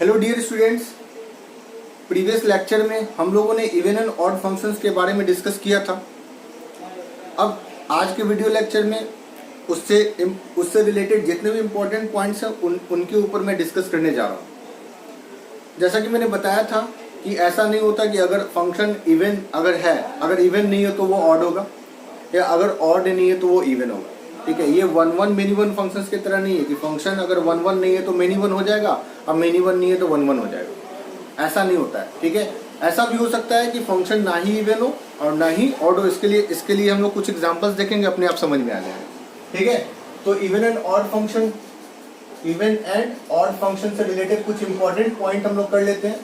Hello dear students, previous lecture में हम लोगों ने इवन एंड ऑड फंक्शंस के बारे में डिस्कस किया था। अब आज के वीडियो लेक्चर में उससे रिलेटेड जितने भी इम्पोर्टेंट पॉइंट्स हैं उनके ऊपर मैं डिस्कस करने जा रहा हूँ। जैसा कि मैंने बताया था कि ऐसा नहीं होता कि अगर फंक्शन इवन अगर इवन नहीं है तो वो ऑड होगा, या अगर ऑड नहीं है तो वो इवन होगा। ठीक है, ये one one many one functions की तरह नहीं है कि फंक्शन अगर वन वन नहीं है तो मेनी वन हो जाएगा, अब मेनी वन नहीं है तो वन वन हो जाएगा। ऐसा नहीं होता है। ठीक है, ऐसा भी हो सकता है कि फंक्शन ना ही इवन हो और ना ही ऑड हो। इसके लिए हम लोग कुछ एग्जांपल्स देखेंगे, अपने आप समझ में आ जाएगा। ठीक है, तो इवन एंड ऑड फंक्शन से रिलेटेड कुछ इंपॉर्टेंट पॉइंट हम लोग कर लेते हैं।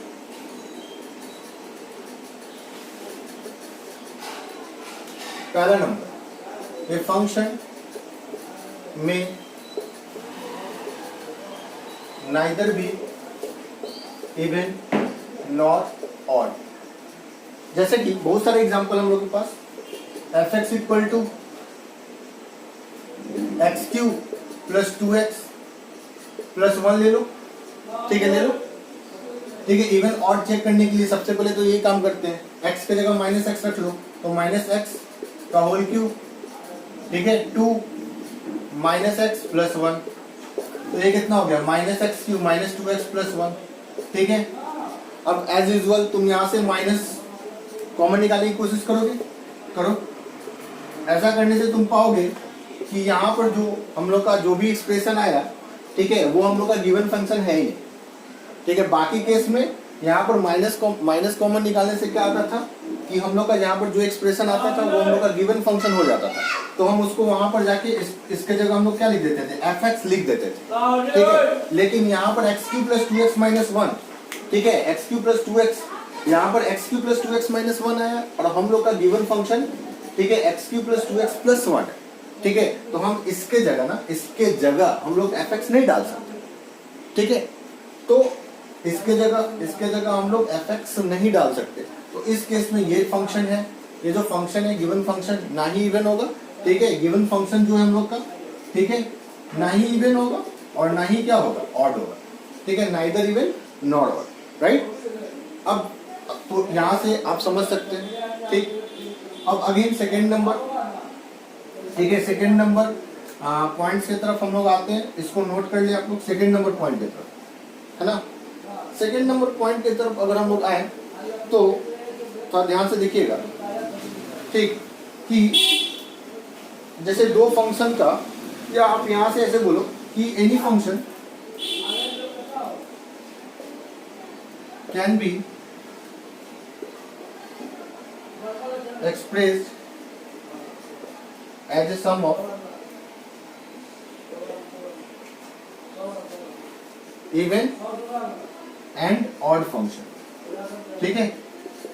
पहला नंबर, ए फंक्शन में neither be even not odd. जैसे कि बहुत सारे एग्जांपल हम लोग के पास, f x equal to x cube plus 2x plus 1 ले लो। ठीक है, ले लो। ठीक है, इवन ऑड चेक करने के लिए सबसे पहले तो ये काम करते हैं, x की जगह माइनस एक्स रख लो, तो माइनस एक्स का होल क्यूब। ठीक है, 2 माइनस एक्स प्लस 1, तो ये कितना हो गया, minus x cube minus 2x plus 1। ठीक है, अब एज यूजुअल तुम यहां से माइनस कॉमन निकालने की कोशिश करो। ऐसा करने से तुम पाओगे कि यहाँ पर जो हम लोग का जो भी एक्सप्रेशन आया, ठीक है, वो हम लोग का गिवन फंक्शन है ही। ठीक है, बाकी केस में यहाँ पर माइनस कॉमन निकालने से क्या आता था कि हम लोग का यहाँ पर जो एक्सप्रेशन आता था वो हम लोग का गिवन फंक्शन हो जाता था। तो हम उसको वहां पर जाके इसके जगह हम लोग क्या लिख देते थे, एफ एक्स लिख देते थे। ठीक है, लेकिन यहाँ पर x cube plus 2x minus 1, ठीक है, एक्स क्यू प्लस 2x, यहाँ पर x cube plus 2x minus 1 आया और हम लोग का गिवन फंक्शन, ठीक है, x cube plus 2x plus 1। ठीक है, तो हम इसके जगह हम लोग एफ एक्स नहीं डाल सकते। ठीक है, तो इसके जगह हम लोग एफ एक्स नहीं डाल सकते। तो इस केस में ये फंक्शन है, ये जो फंक्शन है गिवन फंक्शन ना ही इवन होगा। ठीक है, गिवन फंक्शन जो है हम लोग का, ठीक है, ना ही इवन होगा और ना ही क्या होगा, ऑड होगा। ठीक है, neither even not odd, right. अब तो यहां से आप समझ सकते हैं। ठीक, अब अगेन सेकेंड नंबर, ठीक है, सेकेंड नंबर पॉइंट्स की तरफ हम लोग आते हैं। इसको नोट कर लिया आप लोग, सेकेंड नंबर पॉइंट की तरफ, है ना। सेकेंड नंबर पॉइंट की तरफ अगर हम लोग आए तो थोड़ा ध्यान से देखिएगा। ठीक, कि जैसे दो फंक्शन का, या आप यहां से ऐसे बोलो कि any function can be expressed as a sum of even and odd function। ठीक है,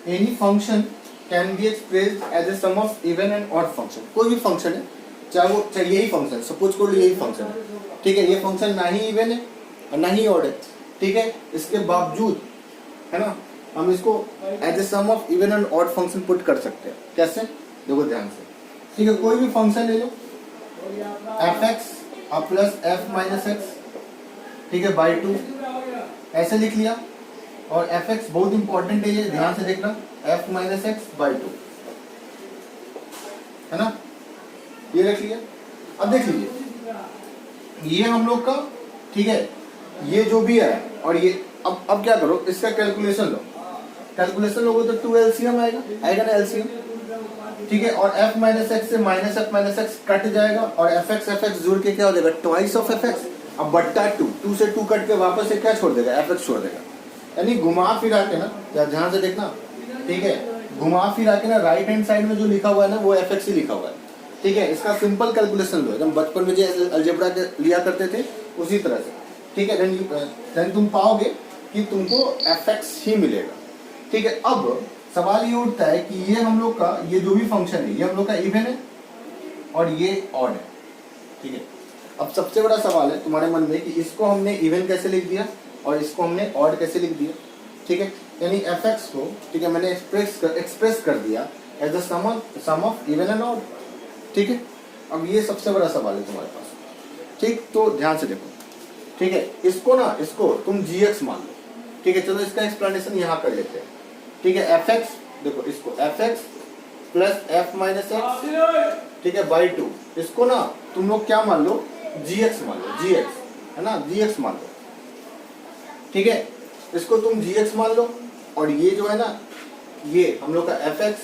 any function can be expressed as a sum of even and odd function। कोई भी फंक्शन है, चाहे यही फंक्शन, सपोज करो यही फंक्शन है। ठीक है, ये फंक्शन ना ही इवन है और ना ही ऑड है। ठीक है, इसके बावजूद, है ना, हम इसको as a sum of even and odd function put कर सकते हैं। कैसे, देखो ध्यान से। ठीक है, कोई भी फंक्शन ले लो, एफ एक्स और प्लस एफ माइनस एक्स, ठीक है, बाई 2 ऐसे लिख लिया। और एफ एक्स बहुत इंपॉर्टेंट है, ये ध्यान से देखना, एफ माइनस एक्स बाई 2, है ना, ये रख लिया। अब देख लीजिए, ये हम लोग का, ठीक है, ये जो भी है, और ये अब क्या करो, इसका कैलकुलेशन लो। कैलकुलेशन लोगे तो 2 एलसीएम आएगा ना, एलसीएम। ठीक है, और f माइनस एक्स से माइनस एक्स कट जाएगा और एफ एक्स जुड़ के क्या हो जाएगा, ट्वाइस ऑफ एफ एक्स। अब बट्टा 2 से 2 कट के वापस से क्या छोड़ देगा, एफ एक्स छोड़ देगा। यानी घुमा फिरा के ना, या ध्यान से देखना, ठीक है, घुमा फिरा के ना राइट हैंड साइड में जो लिखा हुआ है ना वो एफ एक्स ही लिखा हुआ है। ठीक है, इसका सिंपल कैलकुलेशन लो, एकदम बचपन में जो अलजेब्रा लिया करते थे उसी तरह से। ठीक है, देन तुम पाओगे कि तुमको एफ एक्स ही मिलेगा। ठीक है, अब सवाल ये उठता है कि ये हम लोग का, ये जो भी फंक्शन है, ये हम लोग का इवन है और ये ऑड है। ठीक है, अब सबसे बड़ा सवाल है तुम्हारे मन में कि इसको हमने इवन कैसे लिख दिया और इसको हमने ऑड कैसे लिख दिया। ठीक है, यानी एफ एक्स को, ठीक है, मैंने एक्सप्रेस कर दिया as the sum of even and odd. ठीक है, अब ये सबसे बड़ा सवाल है तुम्हारे पास। ठीक, तो ध्यान से देखो। ठीक है, इसको तुम gx मान लो। ठीक है, चलो इसका एक्सप्लेनेशन यहाँ कर लेते हैं। ठीक है, एफ एक्स, देखो इसको F x plus F minus x, ठीक है, बाई टू, इसको ना तुम लोग क्या मान लो, जी एक्स मान लो, जी एक्स है ना, जी एक्स मान लो। ठीक है, इसको तुम जी एक्स मान लो, और ये जो है ना, ये हम लोग का F x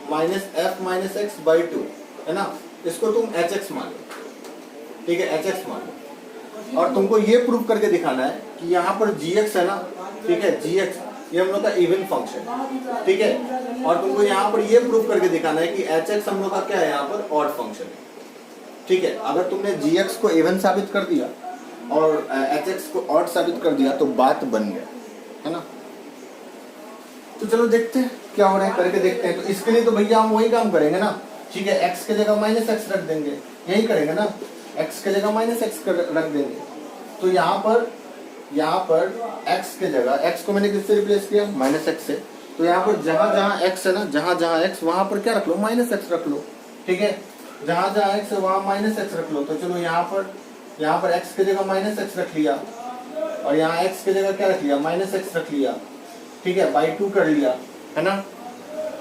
minus F minus x by two है ना, इसको तुम एच एक्स मान लो। ठीक है, एच एक्स मान लो, और तुमको ये प्रूव करके दिखाना है कि यहाँ पर जी एक्स है ना, ठीक है, जी एक्स ये हम लोग का इवन फंक्शन, ठीक है, और तुमको यहाँ पर ये प्रूव करके दिखाना है कि एच एक्स हम लोग का क्या है, यहाँ पर ऑड फंक्शन है। ठीक है, अगर तुमने जी एक्स को इवन साबित कर दिया और एच एक्स को ऑड साबित कर दिया तो बात बन गया, है ना। तो चलो देखते हैं क्या हो रहा है, करके देखते हैं। तो इसके लिए तो भैया हम वही काम करेंगे ना, ठीक है, एक्स के जगह माइनस एक्स रख देंगे, यही करेंगे ना, एक्स के जगह माइनस एक्स रख देंगे। तो यहाँ पर x के जगह, x को मैंने किससे रिप्लेस किया, माइनस एक्स से, तो यहाँ पर जहाँ जहाँ x है ना, जहाँ जहाँ x वहाँ पर क्या रख लो, माइनस एक्स रख लो। ठीक है, जहाँ जहाँ x है वहाँ माइनस एक्स रख लो। तो चलो यहाँ पर x के जगह माइनस एक्स रख लिया, और यहाँ x के जगह क्या रख लिया, माइनस एक्स रख लिया। ठीक है, बाई टू कर लिया, है ना।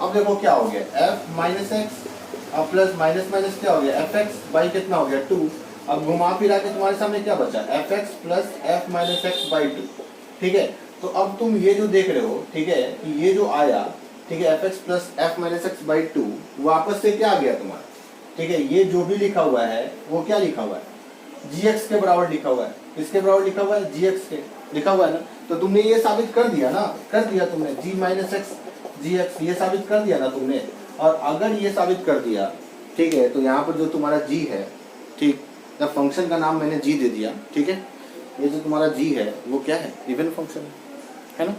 अब देखो क्या हो गया, f माइनस एक्स और प्लस माइनस माइनस क्या हो गया, एफ एक्स बाई कितना हो गया, 2। अब घुमा फिरा के तुम्हारे सामने क्या बचा, F x plus F minus x by 2। ठीक है, तो अब तुम ये जो देख रहे हो, ठीक है, कि ये जो आया, ठीक है, F x plus F minus x by 2 वापस से क्या आ गया तुम्हारा। ठीक है, ये जो भी लिखा हुआ है वो क्या लिखा हुआ है, जी एक्स के बराबर लिखा हुआ है। किसके बराबर लिखा हुआ है, जी एक्स के लिखा हुआ है ना। तो तुमने ये साबित कर दिया ना, कर दिया तुमने, जी माइनस एक्स जी एक्स ये साबित कर दिया ना तुमने। और अगर ये साबित कर दिया, ठीक है, तो यहाँ पर जो तुम्हारा जी है, ठीक, जब फंक्शन का नाम मैंने जी दे दिया, ठीक है, ये जो तुम्हारा जी है वो क्या है, इवन फंक्शन है ना।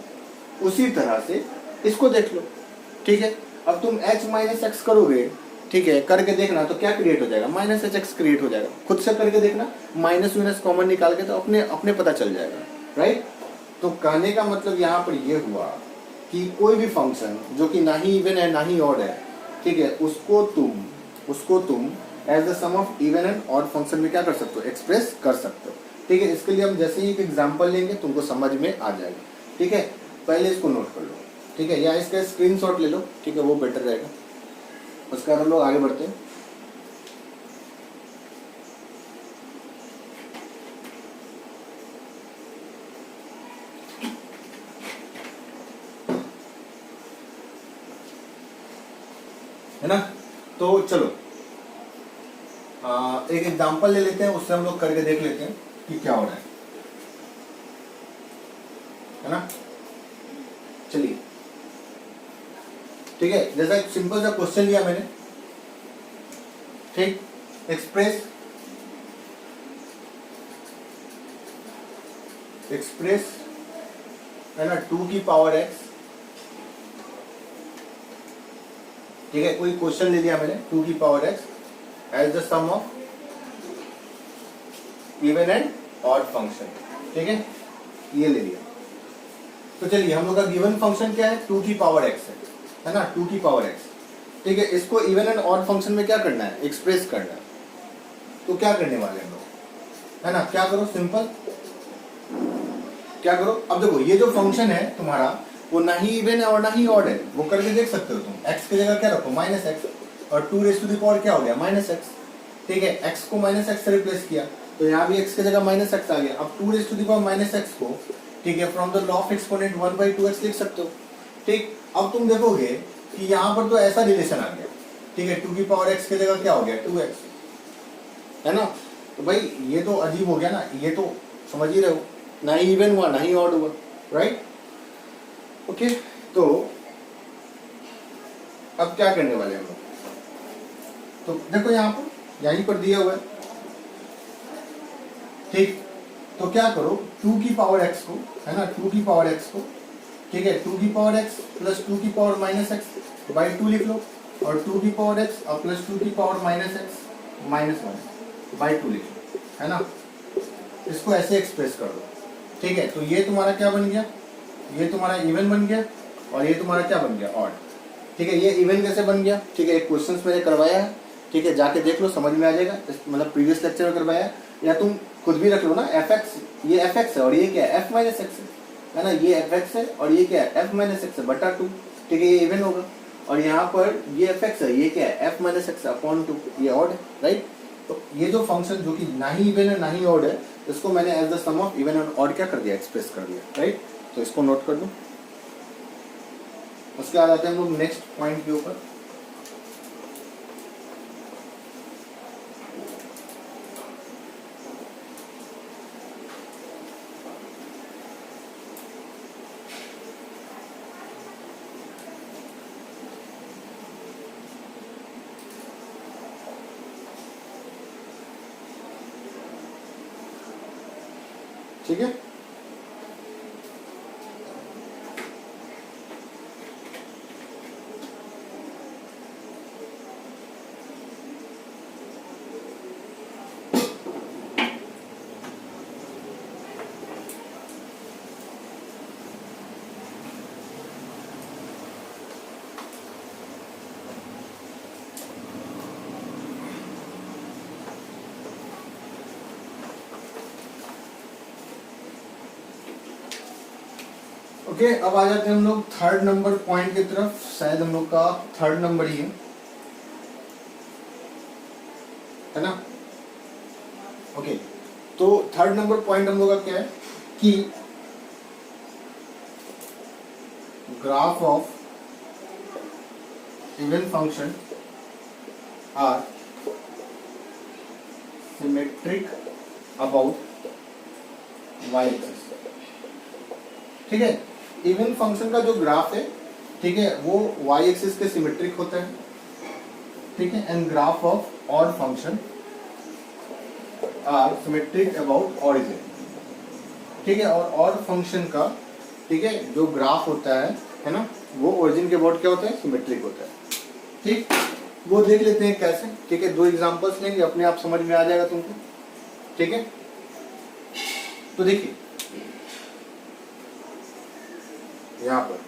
उसी तरह से इसको देख लो। ठीक है, अब तुम h माइनस एक्स करोगे, ठीक है, करके देखना तो क्या क्रिएट हो जाएगा, माइनस एच एक्स क्रिएट हो जाएगा। खुद से करके देखना, माइनस माइनस कॉमन निकाल के तो अपने अपने पता चल जाएगा, राइट। तो कहने का मतलब यहाँ पर ये हुआ कि कोई भी फंक्शन जो कि ना ही इवन है ना ही ऑड है, ठीक है, उसको तुम as the sum of even and odd function में क्या कर सकते हो, एक्सप्रेस कर सकते हो। ठीक है, इसके लिए हम जैसे ही एक एग्जांपल लेंगे तुमको समझ में आ जाएगा। ठीक है, पहले इसको नोट कर लो, ठीक है, या इसका स्क्रीनशॉट ले लो, ठीक है, वो बेटर रहेगा। उसका हम लोग आगे बढ़ते हैं। है ना, तो चलो एक एग्जांपल ले लेते हैं, उससे हम लोग करके देख लेते हैं कि क्या हो रहा है ना। चलिए, ठीक है, जैसा एक सिंपल सा क्वेश्चन लिया मैंने, ठीक, एक्सप्रेस है ना 2 की पावर x, ठीक है, कोई क्वेश्चन ले लिया मैंने 2 की power x as the sum of even and odd function. ठीक है, ये ले लिया। तो चलिए, हम लोग का गिवन फंक्शन क्या है, 2 की पावर x है ना, 2 की पावर x। ठीक है, इसको इवन एंड ऑड फंक्शन में क्या करना है, एक्सप्रेस करना है। तो क्या करने वाले हैं हम लोग, है ना, क्या करो, सिंपल क्या करो। अब देखो, ये जो फंक्शन है तुम्हारा वो ना ही इवन है और ना ही ऑड है, वो करके देख सकते हो तुम। x की जगह क्या रखो, माइनस एक्स, और 2 रेज़ टू द पावर क्या हो गया, माइनस एक्स। ठीक है, x को माइनस एक्स से रिप्लेस किया तो यहाँ भी x की जगह माइनस एक्स आ गया। अब 2 raise to the power minus X को, ठीक है, from the law of exponent 1/2x लिख सकते हो। ठीक, अब तुम देखोगे कि यहाँ पर तो ऐसा रिलेशन आ गया, ठीक है, 2 की पावर x की जगह क्या हो गया, 2x, है ना। तो भाई ये तो अजीब हो गया ना, ये तो समझ ही रहे हो, ना ही इवन हुआ ना ही ऑड हुआ, राइट। ओके, तो अब क्या करने वाले हम लोग, तो देखो यहाँ पर यहीं पर दिया हुआ है, ठीक। तो क्या करो, 2 की पावर x को, है ना, 2 की पावर x को, ठीक है, 2 की पावर x प्लस 2 की पावर माइनस एक्स बाई 2 लिख लो, और 2 की पावर x और प्लस 2 की power minus x minus 1 by 2 लिख लो, है ना। इसको ऐसे एक्सप्रेस कर दो। ठीक है, तो ये तुम्हारा क्या बन गया, ये तुम्हारा इवन बन गया, और ये तुम्हारा क्या बन गया, ऑड। ठीक है, ये इवन कैसे बन गया, ठीक है, एक क्वेश्चन मैंने करवाया है, ठीक है, जाके देख लो, समझ में आ जाएगा। मतलब प्रीवियस लेक्चर में करवाया, या तुम खुद भी रख लो ना, एफ एक्स, ये एफ एक्स है और ये क्या है, एफ माइनस एक्स है। है ना, ये एफ एक्स है और ये क्या है एफ माइनस एक्स है बटा 2, ठीक है, ये इवन होगा। और यहाँ पर ये एफ एक्स है, ये क्या है एफ माइनस एक्स अपॉन 2, ये ऑड है, राइट। तो ये जो फंक्शन जो कि ना ही इवन है ना ही ऑड है, इसको मैंने as the sum of even and odd क्या कर दिया, एक्सप्रेस कर दिया, राइट। तो इसको नोट कर दो। उसके बाद आते हैं हम लोग नेक्स्ट पॉइंट के ऊपर। ठीक है, ओके। अब आ जाते हैं हम लोग थर्ड नंबर पॉइंट की तरफ, शायद हम लोग का थर्ड नंबर ही है ना। ओके, तो थर्ड नंबर पॉइंट हम लोग का क्या है कि graph of even function are symmetric about Y axis. ठीक है, इवन फंक्शन का जो ग्राफ है, ठीक है, वो वाई एक्सिस के सिमेट्रिक होता है, ठीक है। And graph of odd function are symmetric about origin, ठीक है। और ऑड फंक्शन का, ठीक है, जो ग्राफ होता है ना, वो ओरिजिन के अबाउट क्या होता है, सिमेट्रिक होता है, ठीक। वो देख लेते हैं कैसे, ठीक है। 2 एग्जांपल्स लेंगे, अपने आप समझ में आ जाएगा तुमको, ठीक है। तो देखिए यहां पर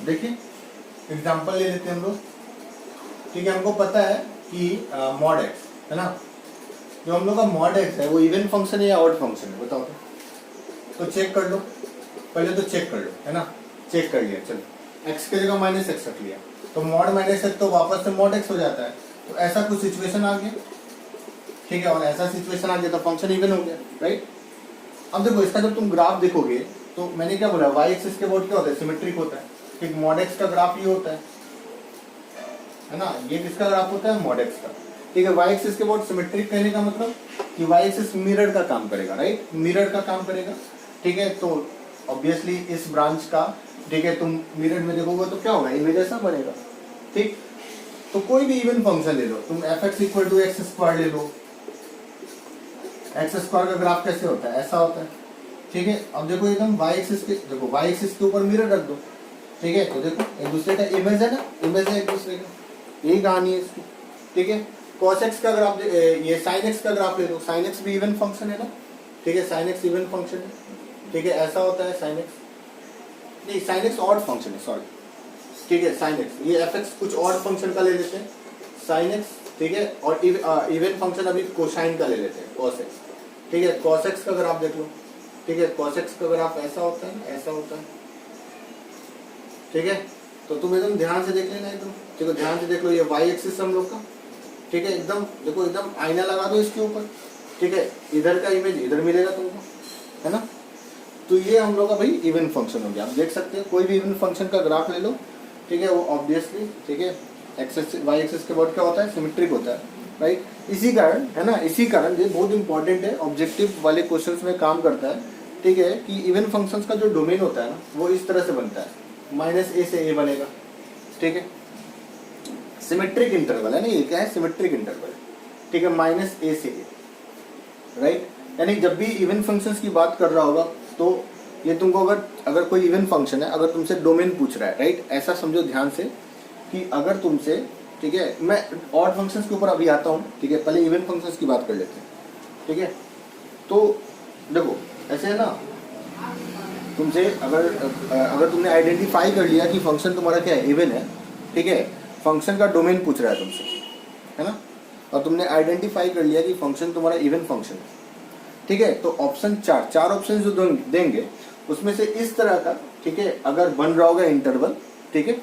देखिए एग्जांपल ले लेते हैं हम लोग, ठीक है। हमको पता है कि मॉड एक्स है ना, जो हम लोग का मॉड एक्स है वो इवन फंक्शन है या ऑड फंक्शन है, बताओ तो चेक कर लो, पहले तो चेक कर लो, है ना। चेक कर लिया, चलो एक्स की जगह माइनस एक्स रख लिया, तो मॉड माइनस एक्स तो वापस से मॉड एक्स हो जाता है। तो ऐसा कुछ सिचुएशन आ गया, ठीक है, और ऐसा सिचुएशन आ गया तो फंक्शन इवन हो गया, राइट। अब देखो इसका जब तुम ग्राफ देखोगे तो मैंने क्या बोला, वाई एक्सिस के अबाउट क्या होता है, सिमेट्रिक होता है, ठीक। मॉड एक्स का ग्राफ ये होता है ना, ये किसका ग्राफ होता है, मॉड एक्स का, ठीक है। वाई एक्सिस के अबाउट सिमेट्रिक कहने का मतलब कि वाई एक्सिस मिरर का काम करेगा, राइट, मिरर का काम करेगा, ठीक है। तो ऑब्वियसली इस ब्रांच का, ठीक है, तुम मिरर में देखोगे तो क्या होगा, इमेज ऐसा बनेगा, ठीक। तो कोई भी इवन फंक्शन ले लो तुम, F x equal to X square ले लो, एक्स स्क्वायर का ग्राफ कैसे होता है, ऐसा होता है, ठीक है। अब देखो एकदम वाई एक्सिस के, देखो वाई एक्सिस के ऊपर मिरर रख दो, ठीक है। तो देखो एक दूसरे का इमेज है ना, इमेज है एक दूसरे का, यही कहानी है इसकी, ठीक है। cos x का ग्राफ, ये sin x का ग्राफ ले लो, sin x भी इवन फंक्शन है ना, ठीक है, sin x इवन फंक्शन है, ठीक है। ऐसा होता है sin x, नहीं sin x ऑड फंक्शन है, सॉरी, ठीक है। sin x, ये f x कुछ ऑड फंक्शन का ले लेते हैं, sin x, ठीक है। और इवन फंक्शन अभी कोसाइन का ले लेते हैं, cos x, ठीक है। cos x का ग्राफ देख लो, ठीक है, cos x का ग्राफ ऐसा होता है, ऐसा होता है, ठीक है। तो तुम एकदम ध्यान से देख लेना, एकदम देखो ध्यान से देख लो, ये वाई एक्सिस हम लोग का, ठीक है। एकदम देखो, एकदम आईना लगा दो इसके ऊपर, ठीक है, इधर का इमेज इधर मिलेगा तुमको, है ना। तो ये हम लोग का भाई इवन फंक्शन हो गया। आप देख सकते हैं कोई भी इवन फंक्शन का ग्राफ ले लो, ठीक है, वो ऑब्वियसली, ठीक है, एक्सेस वाई एक्सिस के अबाउट क्या होता है, सिमेट्रिक होता है, राइट। इसी कारण, है ना, इसी कारण ये बहुत इंपॉर्टेंट है, ऑब्जेक्टिव वाले क्वेश्चंस में काम करता है, ठीक है, कि इवन फंक्शंस का जो डोमेन होता है ना, वो इस तरह से बनता है, माइनस ए से ए बनेगा, ठीक है। सिमेट्रिक इंटरवल है ना, ये क्या है, सिमेट्रिक इंटरवल, ठीक है, माइनस ए से ए, राइट। यानी जब भी इवन फंक्शंस की बात कर रहा होगा तो ये तुमको अगर कोई इवन फंक्शन है, अगर तुमसे डोमेन पूछ रहा है, राइट, ऐसा समझो ध्यान से कि अगर तुमसे, ठीक है, मैं ऑड फंक्शंस के ऊपर अभी आता हूँ, ठीक है, पहले इवन फंक्शंस की बात कर लेते हैं, ठीक है। तो देखो ऐसे है ना, तुमसे अगर तुमने आइडेंटिफाई कर लिया कि फंक्शन तुम्हारा क्या है, इवन है, ठीक है, फंक्शन का डोमेन पूछ रहा है तुमसे, है ना, और तुमने आइडेंटिफाई कर लिया कि फंक्शन तुम्हारा इवन फंक्शन है, ठीक है, तो ऑप्शन चार ऑप्शन जो देंगे उसमें से इस तरह का, ठीक है, अगर बन रहा होगा इंटरवल, ठीक है,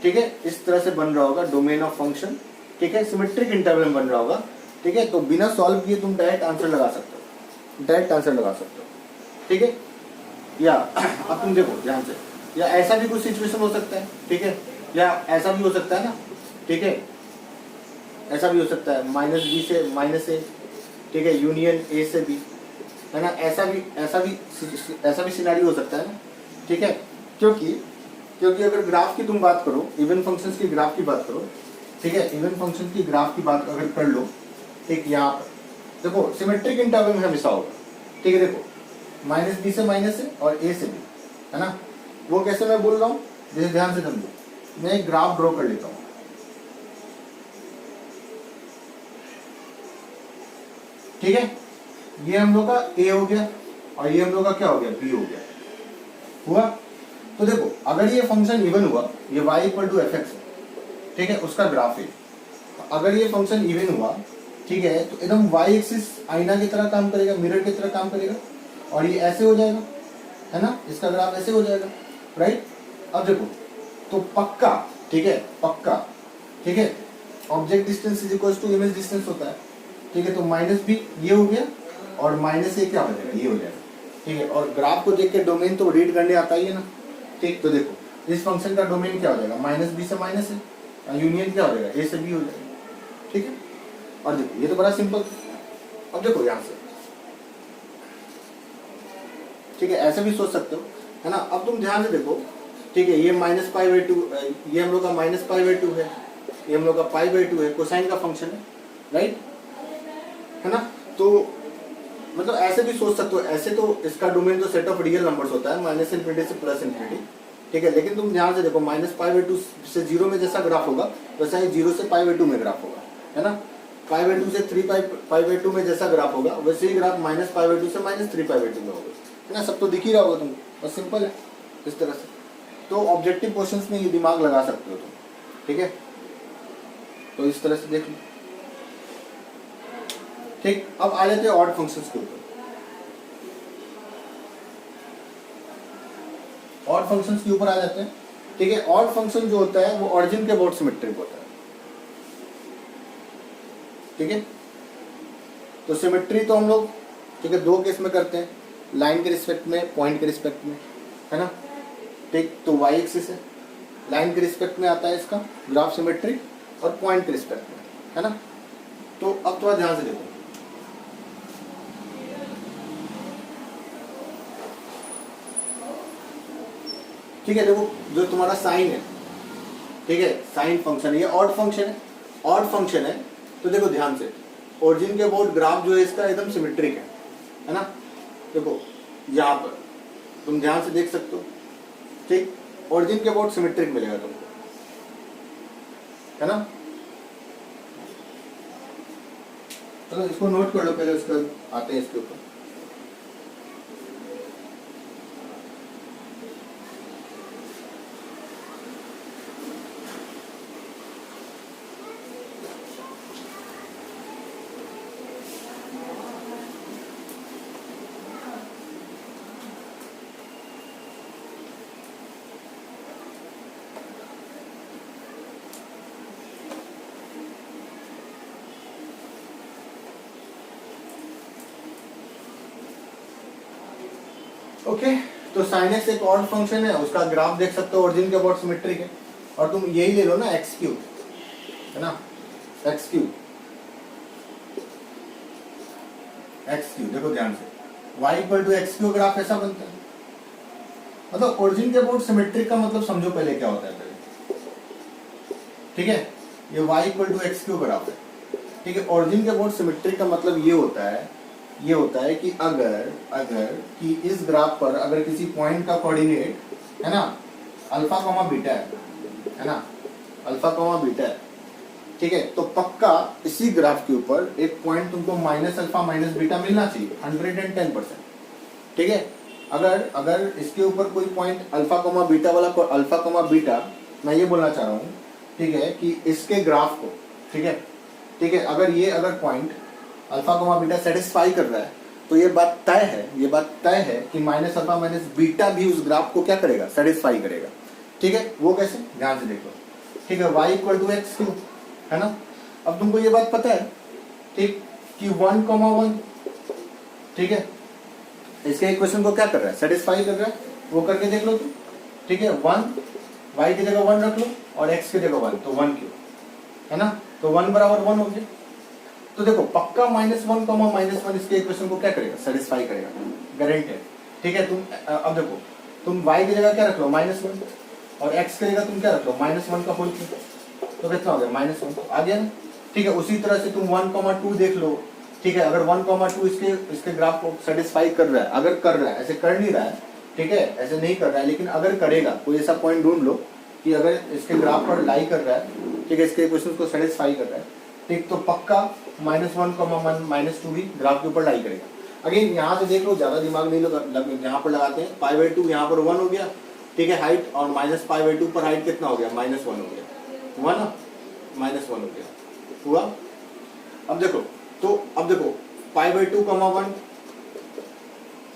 ठीक है, इस तरह से बन रहा होगा डोमेन ऑफ फंक्शन, ठीक है, सिमेट्रिक इंटरवल में बन रहा होगा, ठीक है, तो बिना सॉल्व किए तुम डायरेक्ट आंसर लगा सकते हो, डायरेक्ट आंसर लगा सकते हो, ठीक है। या अब तुम देखो ध्यान से, या ऐसा भी कुछ सिचुएशन हो सकता है, ठीक है, या ऐसा भी हो सकता है ना, ठीक है, ऐसा भी हो सकता है -b से -a, ठीक है, यूनियन a से b, है ना, ऐसा भी सिनेरियो हो सकता है ना, ठीक है, क्योंकि अगर ग्राफ की तुम बात करो, इवन फंक्शंस की ग्राफ की बात करो, ठीक है, इवन फंक्शन की ग्राफ की बात अगर कर लो, ठीक, यहाँ पर देखो सिमेट्रिक इंटरवल में हमेशा होगा, ठीक है, देखो -b से -a और a से b, है ना, वो कैसे मैं बोल रहा हूँ, जैसे ध्यान से समझो, मैं एक ग्राफ ड्रॉ कर लेता हूँ, ठीक है, ये हम लोग का a हो गया और ये हम लोग का क्या हो गया, b हो गया, हुआ। तो देखो अगर ये फंक्शन इवन हुआ, ये y = fx है, ठीक है, उसका ग्राफ है, अगर ये फंक्शन इवन हुआ, ठीक है, तो एकदम y एक्सिस आईना की तरह काम करेगा, मिरर की तरह काम करेगा, और ये ऐसे हो जाएगा, है ना, इसका ग्राफ ऐसे हो जाएगा, राइट। अब देखो तो पक्का, ठीक है, पक्का, ठीक है, ऑब्जेक्ट डिस्टेंस = इमेज डिस्टेंस होता है, ठीक है, तो -b ये हो गया और -a क्या हो जाएगा, ये हो जाएगा, ठीक है, और ग्राफ को देख के डोमेन तो रीड करने आता ही है ना, ठीक, तो देखो इस फंक्शन का डोमेन क्या हो जाएगा, -b से -a, यूनियन क्या हो जाएगा, a से b हो जाएगा, ठीक है, और देखो ये तो बड़ा सिंपल। अब देखो यहाँ से, ठीक है, ऐसे भी सोच सकते हो, है ना। अब तुम ध्यान से देखो, ठीक है, ये -π/2, ये हम लोग का -π/2 है, ये हम लोग का π/2 है, कोसाइन का फंक्शन है, राइट, है ना। तो मतलब ऐसे भी सोच सकते हो, ऐसे तो इसका डोमेन तो सेट ऑफ रियल नंबर्स होता है, -∞ से +∞, ठीक है, लेकिन तुम ध्यान से देखो -π/2 से 0 में जैसा ग्राफ होगा वैसा ही 0 से π/2 में ग्राफ होगा, है ना, π/2 से 3π/2 में जैसा ग्राफ होगा वैसे ही ग्राफ -π/2 से -3π/2 में होगा, है ना, सब तो दिख ही रहा होगा तुमको, बस सिंपल है इस तरह से। तो ऑब्जेक्टिव क्वेश्चंस में ये दिमाग लगा सकते हो तुम, ठीक है, तो इस तरह से देख लो, ठीक। अब आ जाते हैं ऑड फंक्शंस के ऊपर। ऑड फंक्शंस के ऊपर आ जाते हैं, ठीक है। ऑड फंक्शन जो होता है वो ऑरिजिन के अबाउट सिमेट्रिक होता है, ठीक है। तो सिमेट्री तो हम लोग, ठीक है, 2 केस में करते हैं, लाइन के रिस्पेक्ट में, पॉइंट के रिस्पेक्ट में, है ना, ठीक। तो y एक्सिस है, लाइन के रिस्पेक्ट में आता है इसका ग्राफ सिमेट्रिक, और पॉइंट के रिस्पेक्ट में, है ना। तो अब थोड़ा ध्यान से देखो, ठीक है, देखो जो तुम्हारा साइन है, ठीक है, साइन फंक्शन है, ये ऑड फंक्शन है, ऑड फंक्शन है, तो देखो ध्यान से, ओरिजिन के अबाउट ग्राफ जो है इसका एकदम सिमेट्रिक है ना, देखो यहाँ पर तुम ध्यान से देख सकते हो, ठीक, ओरिजिन के अबाउट सिमेट्रिक मिलेगा तुमको, है ना। चलो इसको नोट कर लो पहले, उसके बाद आते हैं इसके ऊपर। ओके, तो sin x एक ऑड फंक्शन है, उसका ग्राफ देख सकते हो, ओरिजिन के अबाउट सिमेट्रिक है, और तुम यही ले लो ना x3, है ना, x3, देखो ध्यान से, y = x3 ग्राफ ऐसा बनता है, मतलब ओरिजिन के अबाउट सिमेट्रिक का मतलब समझो पहले क्या होता है पहले, ठीक है, ये y = x3 ग्राफ है, ठीक है। ओरिजिन के अबाउट सिमेट्रिक का मतलब ये होता है कि अगर कि इस ग्राफ पर अगर किसी पॉइंट का कोऑर्डिनेट, है ना, अल्फा बीटा है ना, अल्फा बीटा है, ठीक है, तो पक्का इसी ग्राफ के ऊपर एक पॉइंट तुमको -α - बीटा मिलना चाहिए 110%, ठीक है। अगर अगर इसके ऊपर कोई पॉइंट अल्फा कॉमा बीटा वाला, अल्फा कॉमा बीटा, मैं ये बोलना चाह रहा हूँ, ठीक है, कि इसके ग्राफ को, ठीक है, ठीक है, अगर ये अगर point alpha comma beta satisfy कर रहा है तो ये बात तय है, ये बात तय है कि माइनस अल्फा माइनस बीटा भी उस ग्राफ को क्या करेगा, सेटिस्फाई करेगा। ठीक है, वो कैसे, ध्यान से देखो। ठीक है, y equal to X cube, है ना। अब तुमको ये बात पता है, ठीक, कि 1,1, ठीक है, इसके इक्वेशन को क्या कर रहा है, सेटिस्फाई कर रहा है, वो करके देख लो तुम। ठीक है, 1 y की जगह 1 रख लो और x की जगह 1, तो 1 क्यूब, है ना, तो 1 बराबर 1 हो गया। तो देखो पक्का -1, इसके इक्वेशन को क्या करेगा, सेटिस्फाई करेगा, गारंटेड। ठीक है, तुम अब देखो, तुम y की जगह क्या रख लो, -1, और x की जगह तुम क्या रख लो, -1 का होल क्यूब, तो कितना हो गया, -1 आ गया ना। ठीक है, उसी तरह से तुम 1,2 देख लो। ठीक है, अगर 1,2 इसके ग्राफ को सेटिस्फाई कर रहा है, अगर कर रहा है, ऐसे कर नहीं रहा है, ठीक है, ऐसे नहीं कर रहा है, लेकिन अगर करेगा, कोई ऐसा पॉइंट ढूंढ लो कि अगर इसके ग्राफ पर लाई कर रहा है, ठीक है, इसके इक्वेशन को सेटिस्फाई कर रहा है, ठीक, तो पक्का -1,1 -2 भी ग्राफ के ऊपर लाई करेगा। अगेन यहाँ से देख लो, ज्यादा दिमाग नहीं यहाँ पर लगाते हैं, π/2 यहाँ पर 1 हो गया, ठीक है, हाइट, और -π/2 पर हाइट कितना हो गया, -1 हो गया, हुआ ना, -1 हो गया, हुआ। अब देखो, तो अब देखो π/2, 1,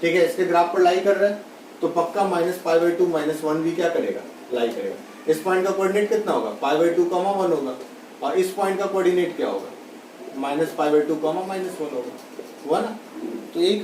ठीक है, इसके ग्राफ पर लाई कर रहा है, तो पक्का -π/2 -1 भी क्या करेगा, लाई करेगा। इस पॉइंट का कोऑर्डिनेट कितना होगा, π/2, 1 होगा, और इस पॉइंट का कोऑर्डिनेट क्या होगा, -π/2, -1 होगा, हुआ ना। तो यही